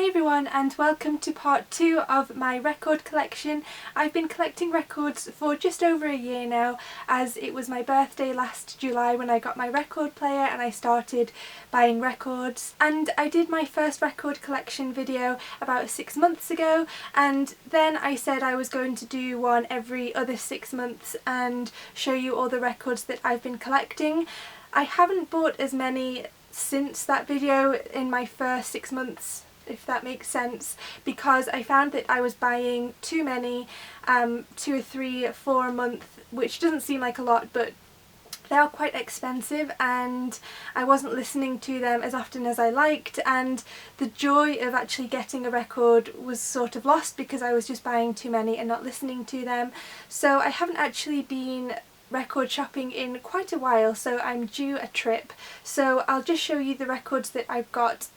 Hi everyone and welcome to part 2 of my record collection. I've been collecting records for just over a year now, as it was my birthday last July when I got my record player and I started buying records. And I did my first record collection video about 6 months ago, and then I said I was going to do one every other 6 months and show you all the records that I've been collecting. I haven't bought as many since that video in my first 6 months, if that makes sense, because I found that I was buying too many, 2 or 3 or 4 a month, which doesn't seem like a lot, but they are quite expensive and I wasn't listening to them as often as I liked, and the joy of actually getting a record was sort of lost because I was just buying too many and not listening to them. So I haven't actually been record shopping in quite a while, so I'm due a trip. So I'll just show you the records that I've got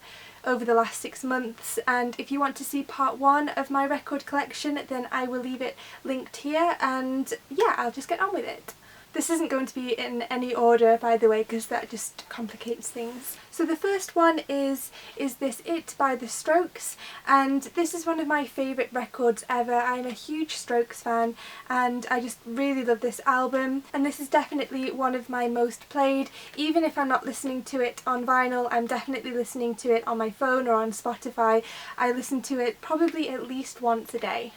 over the last 6 months, and if you want to see part 1 of my record collection then I will leave it linked here, and yeah, I'll just get on with it. This isn't going to be in any order, by the way, because that just complicates things. So the first one is this It by The Strokes, and this is one of my favourite records ever. I'm a huge Strokes fan and I just really love this album, and this is definitely one of my most played. Even if I'm not listening to it on vinyl, I'm definitely listening to it on my phone or on Spotify. I listen to it probably at least once a day.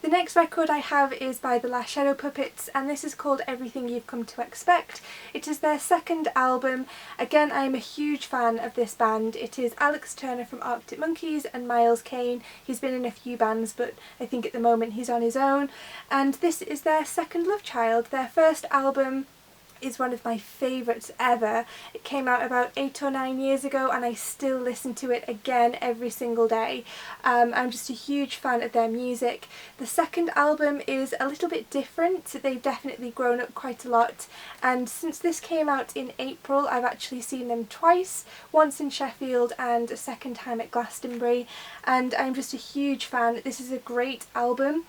The next record I have is by the Last Shadow Puppets, and this is called Everything You've Come to Expect. It is their second album. Again, I'm a huge fan of this band. It is Alex Turner from Arctic Monkeys and Miles Kane. He's been in a few bands, but I think at the moment he's on his own. And this is their second love child. Their first album is one of my favourites ever. It came out about 8 or 9 years ago and I still listen to it again every single day. I'm just a huge fan of their music. The second album is a little bit different. They've definitely grown up quite a lot, and since this came out in April I've actually seen them twice, once in Sheffield and a second time at Glastonbury, and I'm just a huge fan. This is a great album.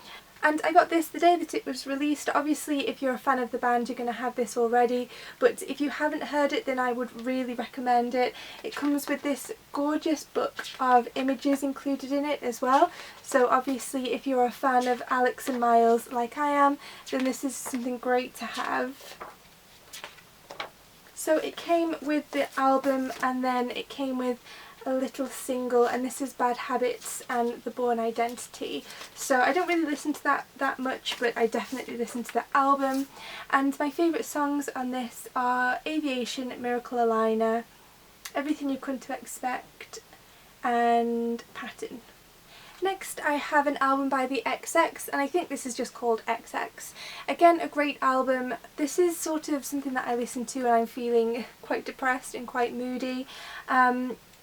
And I got this the day that it was released. Obviously if you're a fan of the band you're going to have this already, but if you haven't heard it then I would really recommend it. It comes with this gorgeous book of images included in it as well, so obviously if you're a fan of Alex and Miles like I am, then this is something great to have. So it came with the album and then it came with a little single, and this is Bad Habits and The Born Identity. So I don't really listen to that much, but I definitely listen to the album, and my favourite songs on this are Aviation, Miracle Aligner, Everything You've Come to Expect and Pattern. Next I have an album by the XX, and I think this is just called XX. Again, a great album. This is sort of something that I listen to when I'm feeling quite depressed and quite moody.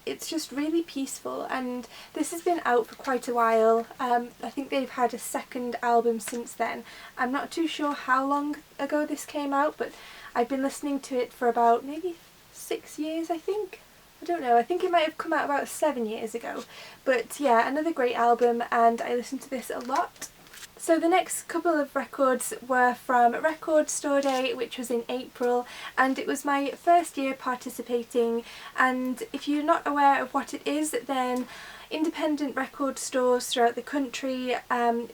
It's just really peaceful, and this has been out for quite a while. I think they've had a second album since then. I'm not too sure how long ago this came out, but I've been listening to it for about maybe 6 years, I think. I don't know, I think it might have come out about 7 years ago. But yeah, another great album, and I listen to this a lot. So the next couple of records were from Record Store Day, which was in April, and it was my first year participating, and if you're not aware of what it is, then independent record stores throughout the country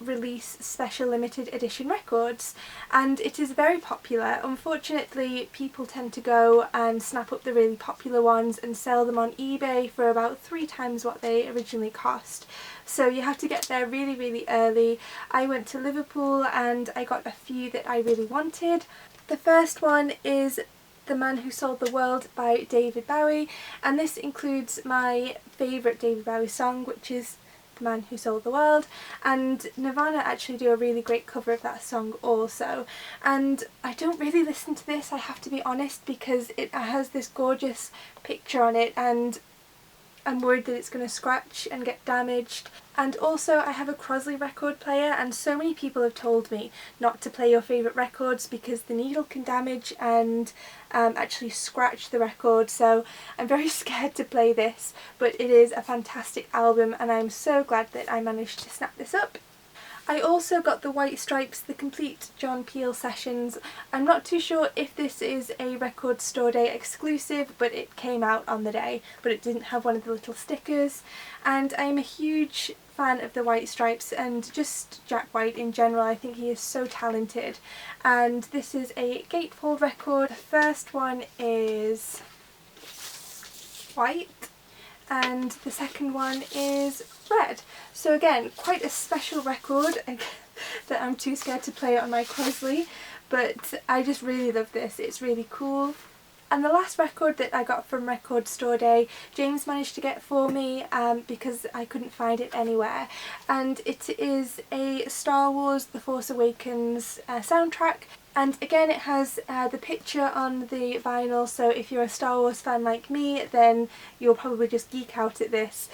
release special limited edition records, and it is very popular. Unfortunately, people tend to go and snap up the really popular ones and sell them on eBay for about 3 times what they originally cost. So you have to get there really, really early. I went to Liverpool and I got a few that I really wanted. The first one is The Man Who Sold the World by David Bowie, and this includes my favourite David Bowie song, which is The Man Who Sold the World, and Nirvana actually do a really great cover of that song also. And I don't really listen to this, I have to be honest, because it has this gorgeous picture on it and I'm worried that it's going to scratch and get damaged. And also I have a Crosley record player, and so many people have told me not to play your favourite records because the needle can damage and actually scratch the record, so I'm very scared to play this, but it is a fantastic album and I'm so glad that I managed to snap this up. I also got the White Stripes, the complete John Peel sessions. I'm not too sure if this is a Record Store Day exclusive, but it came out on the day, but it didn't have one of the little stickers. And I'm a huge fan of the White Stripes and just Jack White in general. I think he is so talented. And this is a gatefold record. The first one is white and the second one is red. So again, quite a special record that I'm too scared to play on my Crosley, but I just really love this. It's really cool. And the last record that I got from Record Store Day, James managed to get for me because I couldn't find it anywhere. And it is a Star Wars The Force Awakens soundtrack. And again, it has the picture on the vinyl, so if you're a Star Wars fan like me, then you'll probably just geek out at this.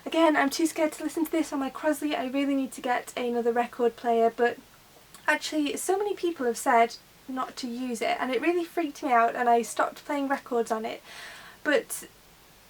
Again, I'm too scared to listen to this on my Crosley. I really need to get another record player, but actually so many people have said not to use it and it really freaked me out and I stopped playing records on it. But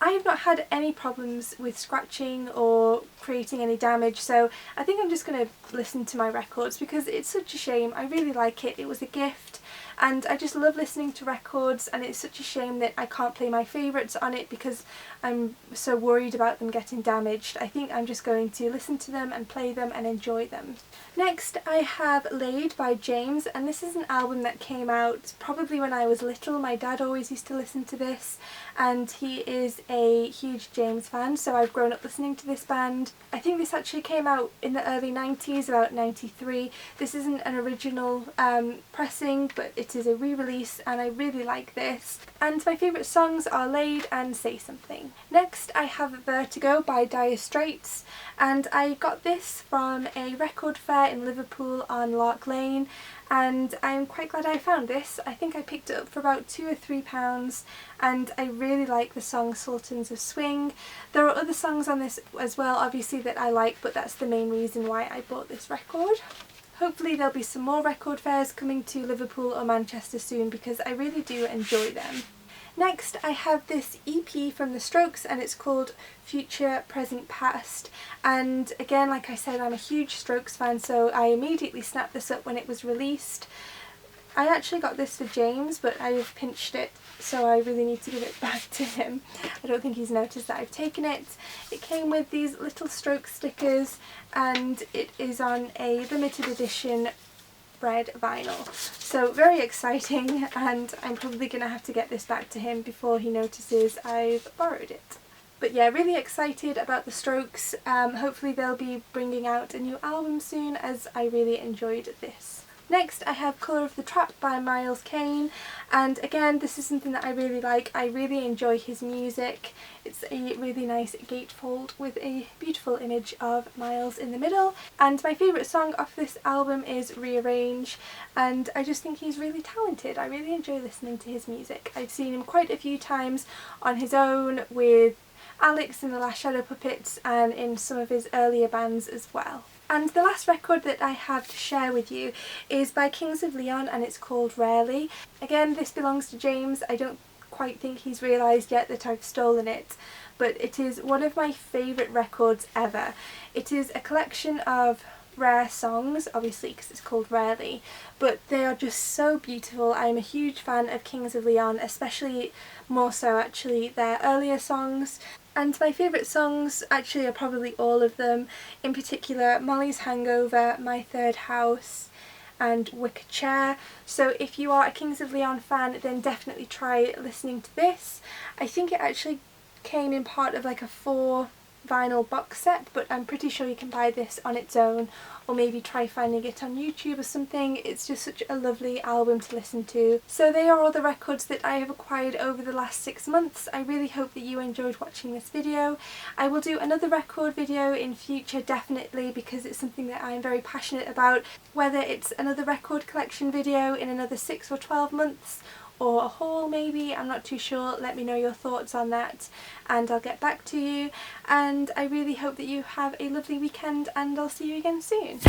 I have not had any problems with scratching or creating any damage, so I think I'm just going to listen to my records because it's such a shame. I really like it. It was a gift and I just love listening to records, and it's such a shame that I can't play my favourites on it because I'm so worried about them getting damaged. I think I'm just going to listen to them and play them and enjoy them. Next I have Laid by James, and this is an album that came out probably when I was little. My dad always used to listen to this and he is a huge James fan, so I've grown up listening to this band. I think this actually came out in the early 90s, about 93. This isn't an original pressing, but it is a re-release and I really like this. And my favourite songs are Laid and Say Something. Next I have Vertigo by Dire Straits, and I got this from a record fair in Liverpool on Lark Lane, and I'm quite glad I found this. I think I picked it up for about £2 or £3 and I really like the song Sultans of Swing. There are other songs on this as well obviously that I like, but that's the main reason why I bought this record. Hopefully there'll be some more record fairs coming to Liverpool or Manchester soon because I really do enjoy them. Next I have this EP from The Strokes and it's called Future, Present, Past, and again, like I said, I'm a huge Strokes fan, so I immediately snapped this up when it was released. I actually got this for James, but I've pinched it, so I really need to give it back to him. I don't think he's noticed that I've taken it. It came with these little Strokes stickers and it is on a limited edition red vinyl. So very exciting, and I'm probably going to have to get this back to him before he notices I've borrowed it. But yeah, really excited about the Strokes. Hopefully they'll be bringing out a new album soon, as I really enjoyed this. Next I have Colour of the Trap by Miles Kane, and again this is something that I really like. I really enjoy his music. It's a really nice gatefold with a beautiful image of Miles in the middle, and my favourite song off this album is Rearrange, and I just think he's really talented. I really enjoy listening to his music. I've seen him quite a few times on his own with Alex and the Last Shadow Puppets and in some of his earlier bands as well. And the last record that I have to share with you is by Kings of Leon and it's called Rarely. Again, this belongs to James. I don't quite think he's realised yet that I've stolen it, but it is one of my favourite records ever. It is a collection of rare songs, obviously because it's called Rarely, but they are just so beautiful. I'm a huge fan of Kings of Leon, especially more so actually their earlier songs. And my favourite songs actually are probably all of them, in particular Molly's Hangover, My Third House and Wicker Chair. So if you are a Kings of Leon fan, then definitely try listening to this. I think it actually came in part of like a 4 vinyl box set, but I'm pretty sure you can buy this on its own, or maybe try finding it on YouTube or something. It's just such a lovely album to listen to. So they are all the records that I have acquired over the last 6 months. I really hope that you enjoyed watching this video. I will do another record video in future definitely, because it's something that I'm very passionate about. Whether it's another record collection video in another 6 or 12 months, or a haul maybe, I'm not too sure. Let me know your thoughts on that and I'll get back to you, and I really hope that you have a lovely weekend and I'll see you again soon.